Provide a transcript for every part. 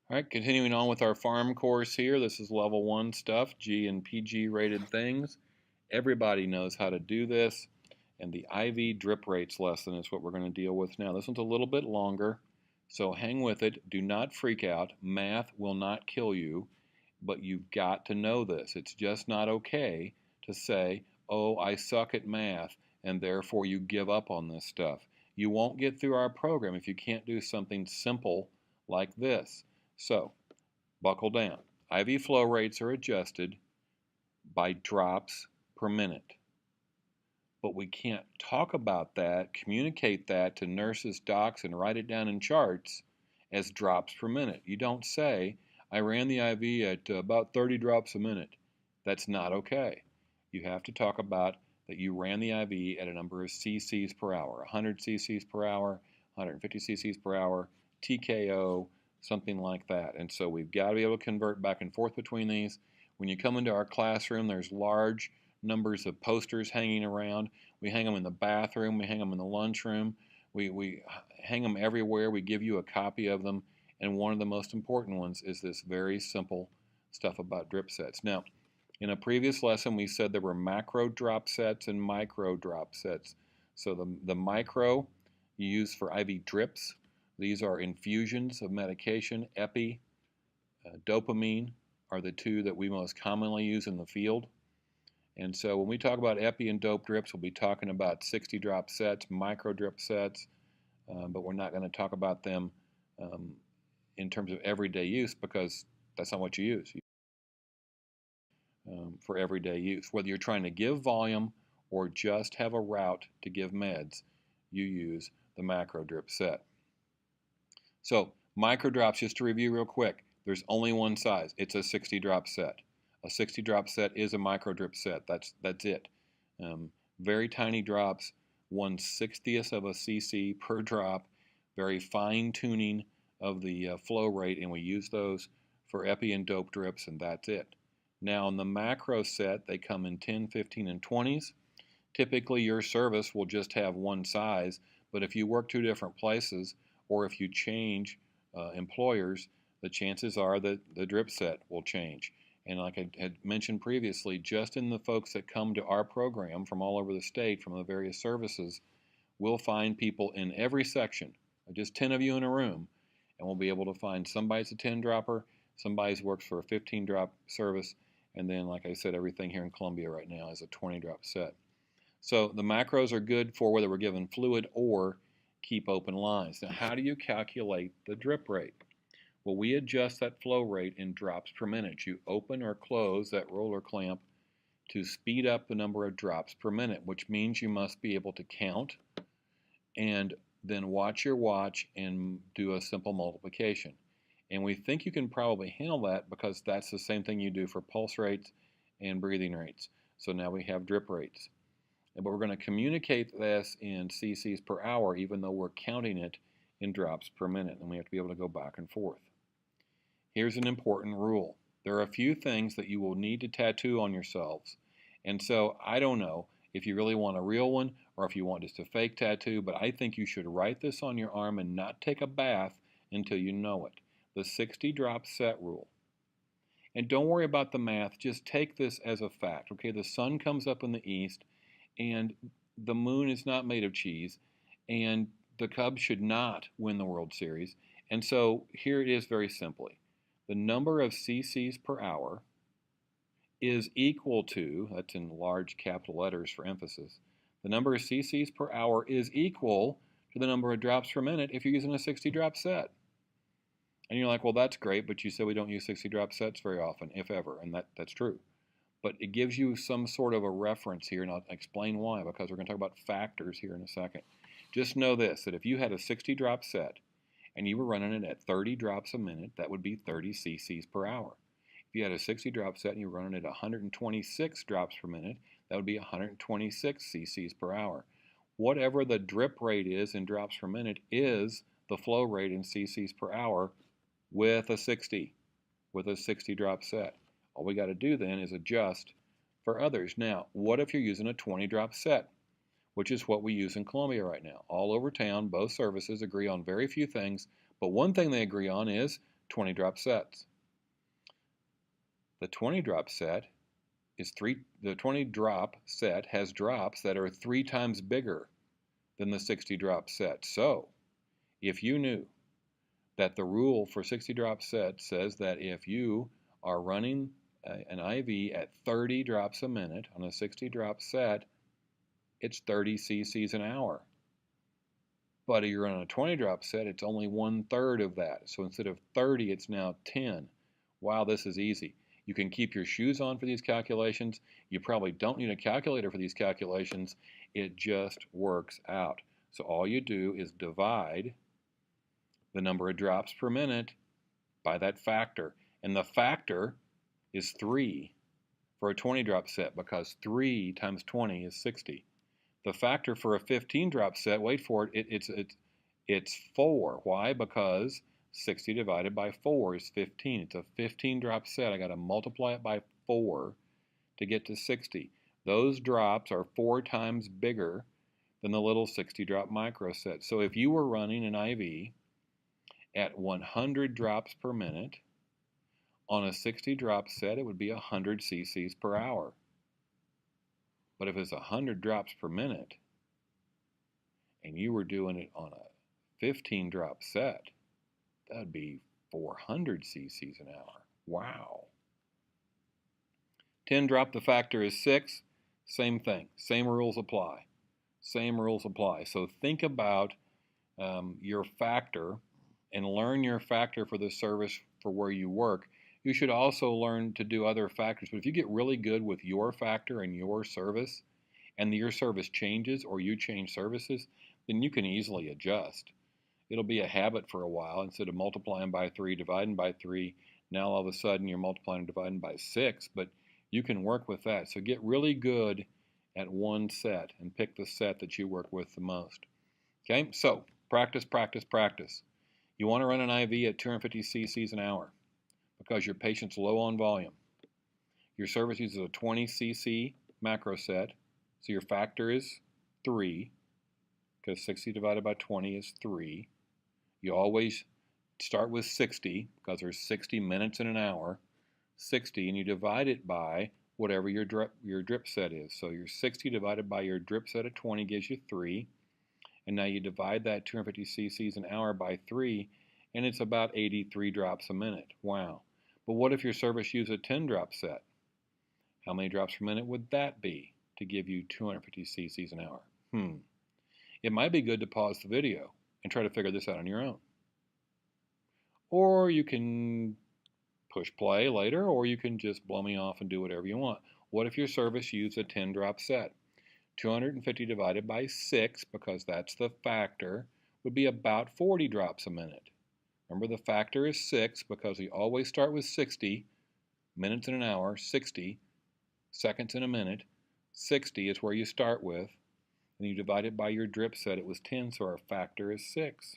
All right, continuing on with our Pharm course here. This is level 1 stuff, G and PG rated things. Everybody knows how to do this. And the IV drip rates lesson is what we're going to deal with now. This one's a little bit longer, so hang with it. Do not freak out. Math will not kill you, but you've got to know this. It's just not okay to say, oh, I suck at math, and therefore you give up on this stuff. You won't get through our program if you can't do something simple like this. So, buckle down. IV flow rates are adjusted by drops per minute. But we can't talk about that, communicate that to nurses, docs, and write it down in charts as drops per minute. You don't say, I ran the IV at about 30 drops a minute. That's not okay. You have to talk about that you ran the IV at a number of cc's per hour, 100 cc's per hour, 150 cc's per hour, TKO, something like that. And so we've got to be able to convert back and forth between these. When you come into our classroom, there's large numbers of posters hanging around. We hang them in the bathroom, we hang them in the lunchroom, we hang them everywhere. We give you a copy of them. And one of the most important ones is this very simple stuff about drip sets. Now, in a previous lesson, we said there were macro drop sets and micro drop sets. So the micro you use for IV drips. These are infusions of medication. Epi, dopamine are the two that we most commonly use in the field. And so when we talk about epi and dope drips, we'll be talking about 60 drop sets, micro drip sets, but we're not going to talk about them um, in terms of everyday use because that's not what you use for everyday use. Whether you're trying to give volume or just have a route to give meds, you use the macro drip set. So micro drops, just to review real quick, there's only one size. It's a 60 drop set. A 60 drop set is a micro drip set. That's it. Very tiny drops, 1/60th of a cc per drop, very fine tuning of the flow rate, and we use those for epi and dope drips, and that's it. Now in the macro set, they come in 10, 15, and 20s. Typically your service will just have one size, but if you work two different places or if you change employers, the chances are that the drip set will change. And like I had mentioned previously, just in the folks that come to our program from all over the state, from the various services, we'll find people in every section, just 10 of you in a room, and we'll be able to find somebody's a 10 dropper, somebody's works for a 15 drop service, and then, like I said, everything here in Columbia right now is a 20 drop set. So the macros are good for whether we're given fluid or keep open lines. Now, how do you calculate the drip rate? Well, we adjust that flow rate in drops per minute. You open or close that roller clamp to speed up the number of drops per minute, which means you must be able to count and then watch your watch and do a simple multiplication. And we think you can probably handle that because that's the same thing you do for pulse rates and breathing rates. So now we have drip rates. But we're going to communicate this in cc's per hour even though we're counting it in drops per minute, and we have to be able to go back and forth. Here's an important rule. There are a few things that you will need to tattoo on yourselves. And so I don't know if you really want a real one or if you want just a fake tattoo, but I think you should write this on your arm and not take a bath until you know it. The 60 drop set rule. And don't worry about the math, just take this as a fact. Okay, the sun comes up in the east and the moon is not made of cheese, and the Cubs should not win the World Series. And so here it is very simply. The number of cc's per hour is equal to, that's in large capital letters for emphasis, the number of cc's per hour is equal to the number of drops per minute if you're using a 60 drop set. And you're like, well, that's great, but you said we don't use 60 drop sets very often, if ever, and that's true. But it gives you some sort of a reference here, and I'll explain why, because we're going to talk about factors here in a second. Just know this, that if you had a 60 drop set and you were running it at 30 drops a minute, that would be 30 cc's per hour. If you had a 60 drop set and you were running it at 126 drops per minute, that would be 126 cc's per hour. Whatever the drip rate is in drops per minute is the flow rate in cc's per hour with a 60 drop set. All we got to do then is adjust for others. Now, what if you're using a 20 drop set, which is what we use in Columbia right now? All over town, both services agree on very few things, but one thing they agree on is 20 drop sets. The 20 drop set the 20 drop set has drops that are 3 times bigger than the 60 drop set. So if you knew that the rule for 60 drop set says that if you are running an IV at 30 drops a minute on a 60 drop set, it's 30 cc's an hour. But if you're on a 20 drop set, it's only 1/3 of that. So instead of 30, it's now 10. Wow, this is easy. You can keep your shoes on for these calculations. You probably don't need a calculator for these calculations. It just works out. So all you do is divide the number of drops per minute by that factor. And the factor is 3 for a 20 drop set because 3 times 20 is 60. The factor for a 15 drop set, wait for it, it's 4. Why? Because 60 divided by 4 is 15. It's a 15 drop set. I got to multiply it by 4 to get to 60. Those drops are 4 times bigger than the little 60 drop micro set. So if you were running an IV at 100 drops per minute on a 60 drop set, it would be 100 cc's per hour. But if it's 100 drops per minute and you were doing it on a 15 drop set, that would be 400 cc's an hour. Wow. 10 drop, the factor is 6. Same thing. Same rules apply. Same rules apply. So think about your factor and learn your factor for the service for where you work. You should also learn to do other factors. But if you get really good with your factor and your service, and your service changes or you change services, then you can easily adjust. It'll be a habit for a while. Instead of multiplying by 3, dividing by 3, now all of a sudden you're multiplying and dividing by 6, but you can work with that. So get really good at one set and pick the set that you work with the most. Okay, so practice, practice, practice. You want to run an IV at 250 cc's an hour because your patient's low on volume. Your service uses a 20 cc macro set, so your factor is 3, because 60 divided by 20 is 3. You always start with 60, because there's 60 minutes in an hour, 60, and you divide it by whatever your drip set is. So your 60 divided by your drip set of 20 gives you 3, and now you divide that 250 cc's an hour by 3, and it's about 83 drops a minute. Wow. But what if your service used a 10 drop set? How many drops per minute would that be to give you 250 cc's an hour? It might be good to pause the video and try to figure this out on your own. Or you can push play later, or you can just blow me off and do whatever you want. What if your service used a 10 drop set? 250 divided by 6, because that's the factor, would be about 40 drops a minute. Remember, the factor is 6 because we always start with 60 minutes in an hour, 60 seconds in a minute. 60 is where you start with, and you divide it by your drip set. It was 10, so our factor is 6.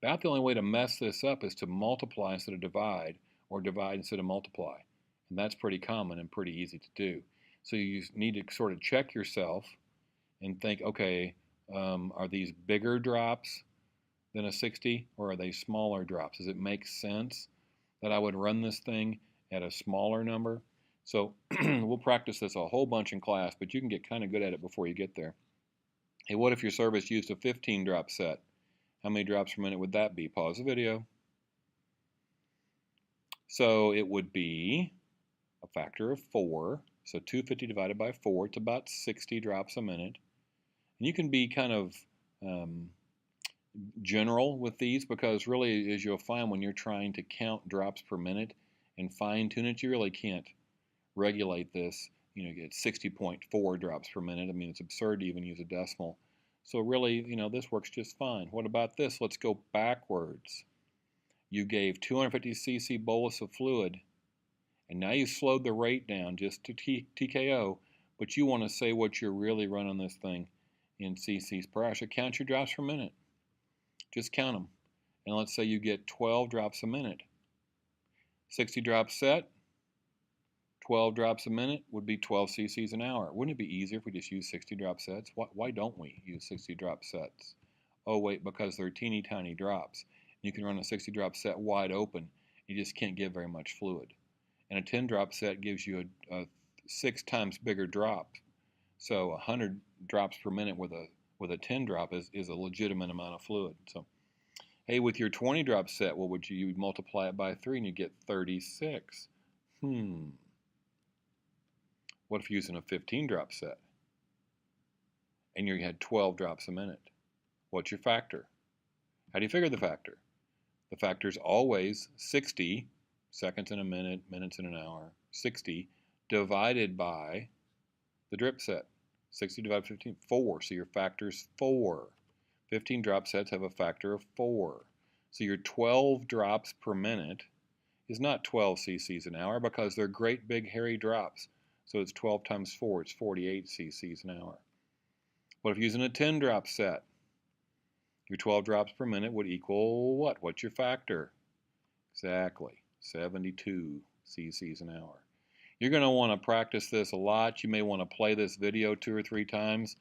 About the only way to mess this up is to multiply instead of divide, or divide instead of multiply. And that's pretty common and pretty easy to do. So you need to sort of check yourself and think, okay, are these bigger drops than a 60, or are they smaller drops? Does it make sense that I would run this thing at a smaller number? So we'll practice this a whole bunch in class, but you can get kind of good at it before you get there. Hey, what if your service used a 15 drop set? How many drops per minute would that be? Pause the video. So it would be a factor of 4. So 250 divided by 4, it's about 60 drops a minute. And you can be kind of general with these, because really, as you'll find when you're trying to count drops per minute and fine tune it, you really can't regulate this. You get 60.4 drops per minute. I mean, it's absurd to even use a decimal. So really, this works just fine. What about this? Let's go backwards. You gave 250 cc bolus of fluid, and now you slowed the rate down just to TKO, but you want to say what you're really running this thing in cc's per hour. So count your drops per minute. Just count them. And let's say you get 12 drops a minute. 60 drops set, 12 drops a minute would be 12 cc's an hour. Wouldn't it be easier if we just use 60 drop sets? Why don't we use 60 drop sets? Oh wait, because they're teeny tiny drops. You can run a 60 drop set wide open you just can't give very much fluid. And a 10-drop set gives you a 6 times bigger drop. So 100 drops per minute with a 10 drop is a legitimate amount of fluid. So, hey, with your 20 drop set, what would you would multiply it by 3 and you get 36. What if you're using a 15 drop set and you had 12 drops a minute? What's your factor? How do you figure the factor? The factor is always 60 seconds in a minute, minutes in an hour, 60 divided by the drip set. 60 divided by 15, 4. So your factor is 4. 15 drop sets have a factor of 4. So your 12 drops per minute is not 12 cc's an hour because they're great big hairy drops. So it's 12 times 4, it's 48 cc's an hour. What if you're using a 10 drop set? Your 12 drops per minute would equal what? What's your factor? Exactly, 72 cc's an hour. You're going to want to practice this a lot. You may want to play this video 2 or 3 times.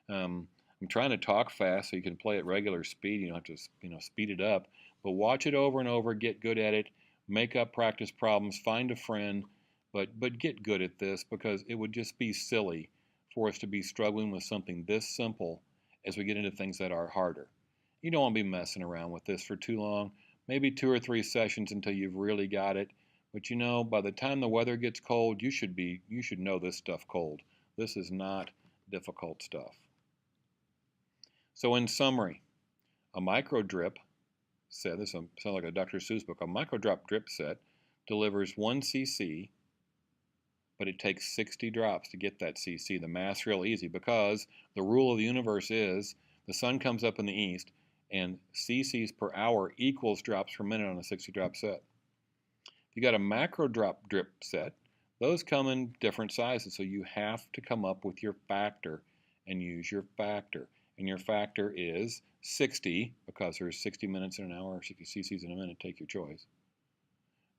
I'm trying to talk fast so you can play at regular speed. You don't have to speed it up. But watch it over and over. Get good at it. Make up practice problems. Find a friend. But get good at this because it would just be silly for us to be struggling with something this simple as we get into things that are harder. You don't want to be messing around with this for too long. Maybe 2 or 3 sessions until you've really got it. But you know, by the time the weather gets cold, you should know this stuff cold. This is not difficult stuff. So in summary, a micro drip set, this sounds like a Dr. Seuss book, a micro drip set delivers 1 cc, but it takes 60 drops to get that cc. The math's real easy because the rule of the universe is the sun comes up in the east and cc's per hour equals drops per minute on a 60 drop set. You got a macro drip set. Those come in different sizes, so you have to come up with your factor and use your factor. And your factor is 60, because there's 60 minutes in an hour or 60 cc's in a minute, take your choice.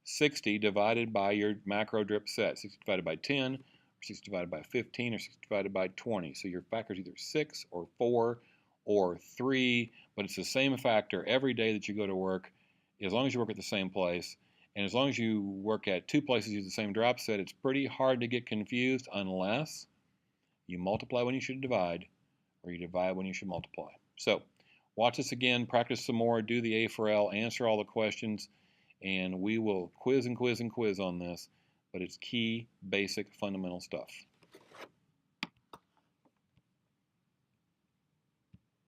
60 divided by your macro drip set, 60 divided by 10, or 60 divided by 15, or 60 divided by 20. So your factor is either 6 or 4 or 3, but it's the same factor every day that you go to work, as long as you work at the same place. And as long as you work at 2 places, use the same drop set, it's pretty hard to get confused unless you multiply when you should divide, or you divide when you should multiply. So watch this again, practice some more, do the A for L, answer all the questions, and we will quiz and quiz and quiz on this, but it's key, basic, fundamental stuff.